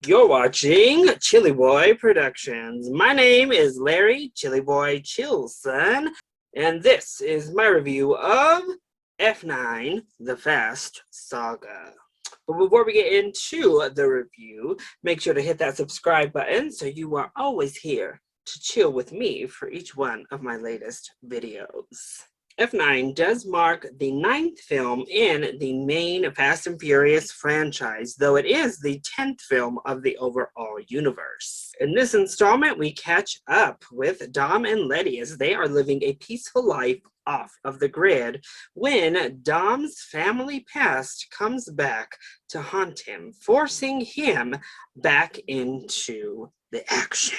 You're watching Chillyboy Productions. My name is Larry Chillyboy Chilson, and this is my review of F9, The Fast Saga. But before we get into the review, make sure to hit that subscribe button so you are always here to chill with me for each one of my latest videos. F9 does mark the 9th film in the main Fast and Furious franchise, though it is the 10th film of the overall universe. In this installment, we catch up with Dom and Letty as they are living a peaceful life off of the grid when Dom's family past comes back to haunt him, forcing him back into the action.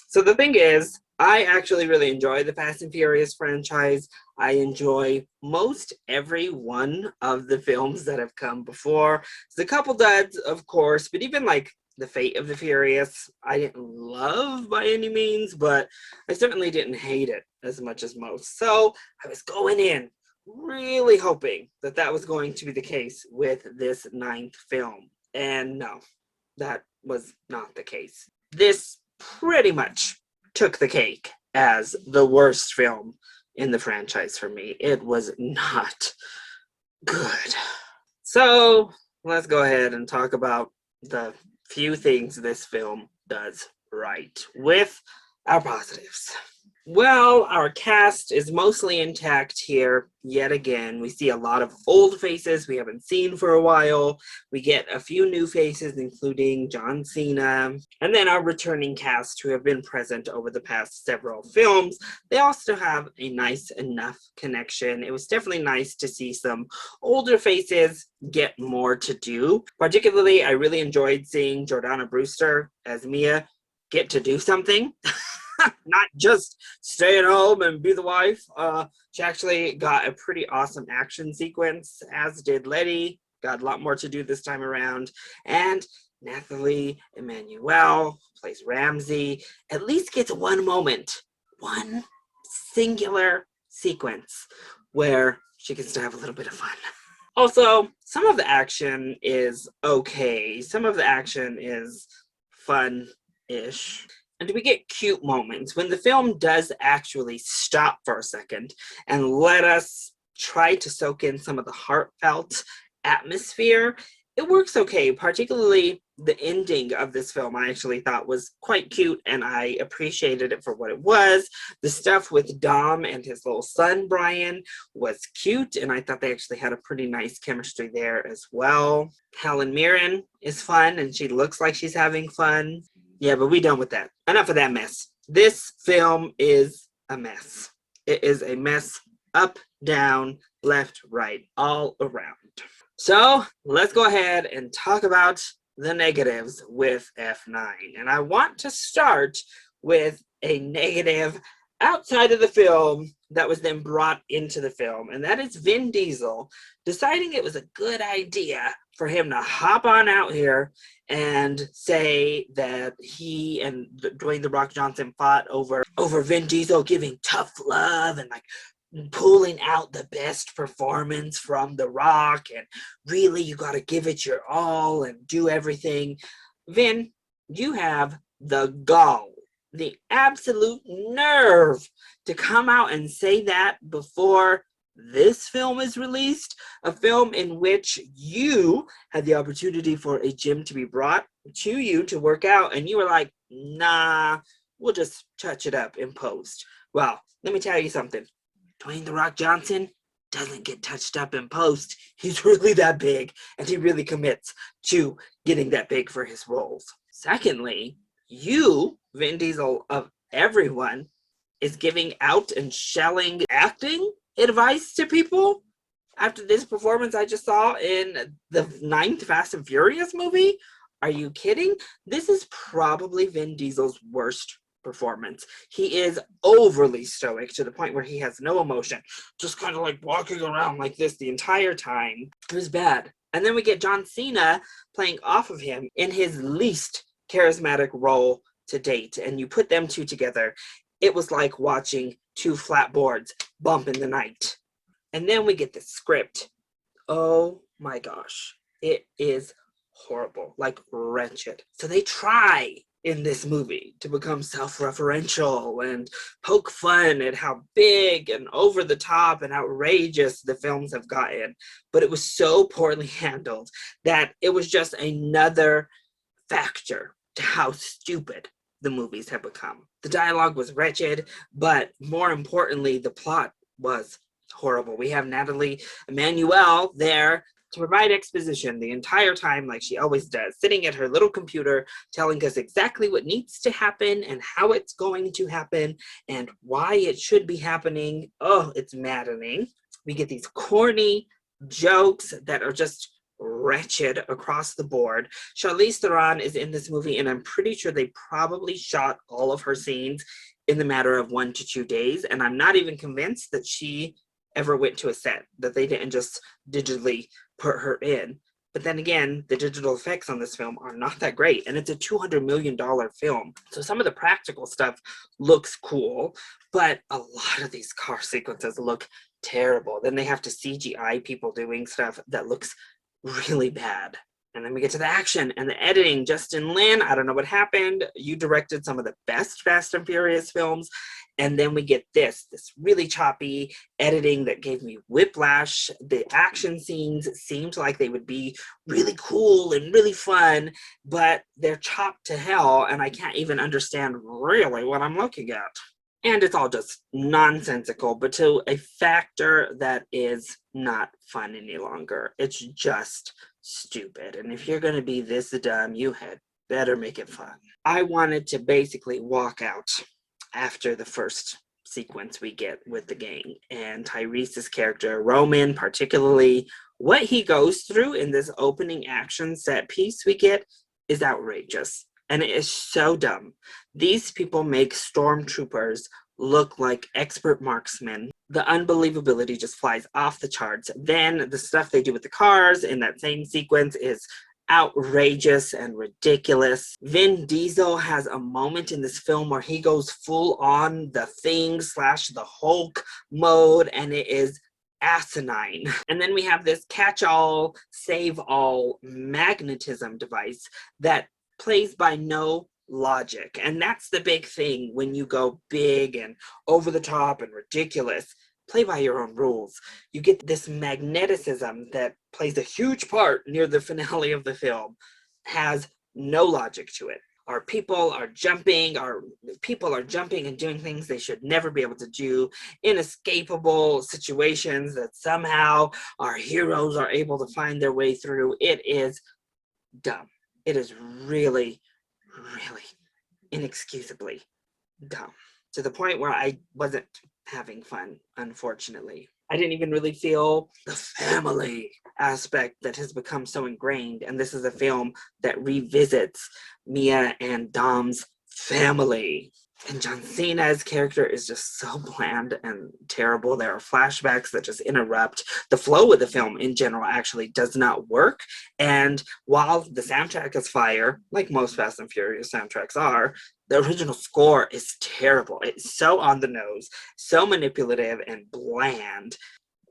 So the thing is, I actually really enjoy the Fast and Furious franchise. I enjoy most every one of the films that have come before. There's a couple duds, of course, but even like The Fate of the Furious, I didn't love by any means, but I certainly didn't hate it as much as most. So I was going in really hoping that that was going to be the case with this 9th film. And no, that was not the case. This pretty much took the cake as the worst film in the franchise for me. It was not good. So let's go ahead and talk about the few things this film does right with our positives. Well, our cast is mostly intact here yet again. We see a lot of old faces we haven't seen for a while. We get a few new faces, including John Cena, and then our returning cast who have been present over the past several films. They also have a nice enough connection. It was definitely nice to see some older faces get more to do. Particularly, I really enjoyed seeing Jordana Brewster as Mia get to do something. Not just stay at home and be the wife. She actually got a pretty awesome action sequence, as did Letty. Got a lot more to do this time around. And Nathalie Emmanuel plays Ramsey. At least gets one moment, one singular sequence where she gets to have a little bit of fun. Also, some of the action is okay. Some of the action is fun-ish. And we get cute moments when the film does actually stop for a second and let us try to soak in some of the heartfelt atmosphere. It works okay, particularly the ending of this film I actually thought was quite cute and I appreciated it for what it was. The stuff with Dom and his little son Brian was cute and I thought they actually had a pretty nice chemistry there as well. Helen Mirren is fun and she looks like she's having fun. Yeah, but we done with that. Enough of that mess. This film is a mess. It is a mess up, down, left, right, all around. So let's go ahead and talk about the negatives with F9. And I want to start with a negative outside of the film that was then brought into the film, and that is Vin Diesel deciding it was a good idea for him to hop on out here and say that he and Dwayne "The Rock" Johnson fought over Vin Diesel giving tough love and like pulling out the best performance from The Rock, and really you got to give it your all and do everything. Vin, you have the gall, the absolute nerve to come out and say that before this film is released, a film in which you had the opportunity for a gym to be brought to you to work out, and you were like, nah, we'll just touch it up in post. Well, let me tell you something. Dwayne "The Rock" Johnson doesn't get touched up in post. He's really that big, and he really commits to getting that big for his roles. Secondly, you, Vin Diesel of everyone, is giving out and shelling acting advice to people after this performance I just saw in the 9th Fast and Furious movie? Are you kidding? This is probably Vin Diesel's worst performance. He is overly stoic to the point where he has no emotion, just kind of like walking around like this the entire time. It was bad. And then we get John Cena playing off of him in his least charismatic role to date, and you put them two together, it was like watching two flat boards bump in the night. And then we get the script. Oh my gosh. It is horrible, like wretched. So they try in this movie to become self-referential and poke fun at how big and over the top and outrageous the films have gotten, but it was so poorly handled that it was just another factor to how stupid the movies have become. The dialogue was wretched, but more importantly, the plot was horrible. We have Natalie Emmanuel there to provide exposition the entire time, like she always does, sitting at her little computer, telling us exactly what needs to happen and how it's going to happen and why it should be happening. Oh, it's maddening. We get these corny jokes that are just wretched across the board. Charlize Theron is in this movie, and I'm pretty sure they probably shot all of her scenes in the matter of 1 to 2 days, and I'm not even convinced that she ever went to a set, that they didn't just digitally put her in. But then again, the digital effects on this film are not that great, and it's a $200 million film. So some of the practical stuff looks cool, but a lot of these car sequences look terrible. Then they have to CGI people doing stuff that looks really bad. And then we get to the action and the editing. Justin Lin, I don't know what happened. You directed some of the best Fast and Furious films. And then we get this really choppy editing that gave me whiplash. The action scenes seemed like they would be really cool and really fun, but they're chopped to hell, and I can't even understand really what I'm looking at. And it's all just nonsensical, but to a factor that is not fun any longer. It's just stupid. And if you're going to be this dumb, you had better make it fun. I wanted to basically walk out after the first sequence we get with the gang. And Tyrese's character, Roman, particularly, what he goes through in this opening action set piece we get is outrageous. And it is so dumb. These people make stormtroopers look like expert marksmen. The unbelievability just flies off the charts. Then the stuff they do with the cars in that same sequence is outrageous and ridiculous. Vin Diesel has a moment in this film where he goes full on the Thing / the Hulk mode, and it is asinine. And then we have this catch-all, save-all magnetism device that plays by no logic. And that's the big thing when you go big and over the top and ridiculous. Play by your own rules. You get this magneticism that plays a huge part near the finale of the film, has no logic to it. Our people are jumping and doing things they should never be able to do, inescapable situations that somehow our heroes are able to find their way through. It is dumb. It is really, really inexcusably dumb, to the point where I wasn't having fun, unfortunately. I didn't even really feel the family aspect that has become so ingrained, and this is a film that revisits Mia and Dom's family. And John Cena's character is just so bland and terrible. There are flashbacks that just interrupt. The flow of the film in general actually does not work. And while the soundtrack is fire, like most Fast and Furious soundtracks are, the original score is terrible. It's so on the nose, so manipulative and bland.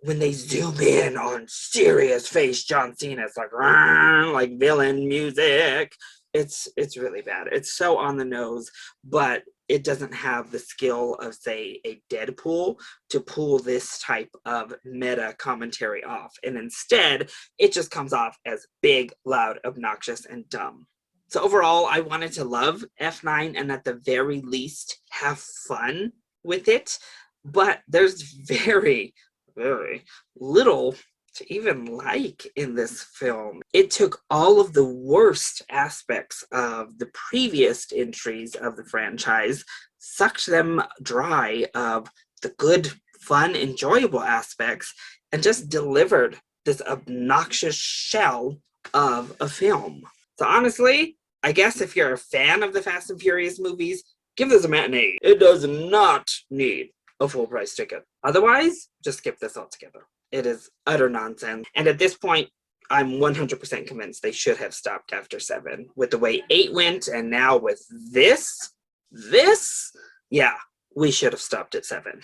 When they zoom in on serious face John Cena, it's like villain music. It's really bad. It's so on the nose, but it doesn't have the skill of, say, a Deadpool to pull this type of meta commentary off. And instead, it just comes off as big, loud, obnoxious, and dumb. So overall, I wanted to love F9 and at the very least have fun with it. But there's very, very little to even like in this film. It took all of the worst aspects of the previous entries of the franchise, sucked them dry of the good, fun, enjoyable aspects, and just delivered this obnoxious shell of a film. So honestly, I guess if you're a fan of the Fast and Furious movies, give this a matinee. It does not need a full price ticket. Otherwise, just skip this altogether. It is utter nonsense. And at this point, I'm 100% convinced they should have stopped after 7. With the way 8 went, and now with this, yeah, we should have stopped at 7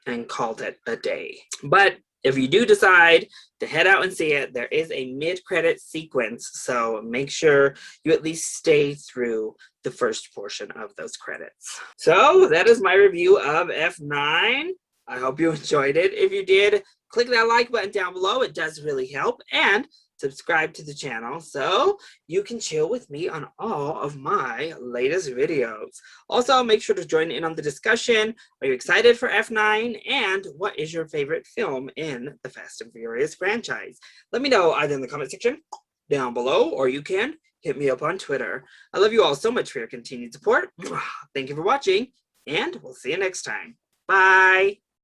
and called it a day. But If you do decide to head out and see it, there is a mid-credit sequence, so make sure you at least stay through the first portion of those credits. So that is my review of F9. I hope you enjoyed it. If you did, click that like button down below. It does really help. And subscribe to the channel so you can chill with me on all of my latest videos. Also, make sure to join in on the discussion. Are you excited for F9? And what is your favorite film in the Fast and Furious franchise? Let me know either in the comment section down below, or you can hit me up on Twitter. I love you all so much for your continued support. Thank you for watching, and we'll see you next time. Bye.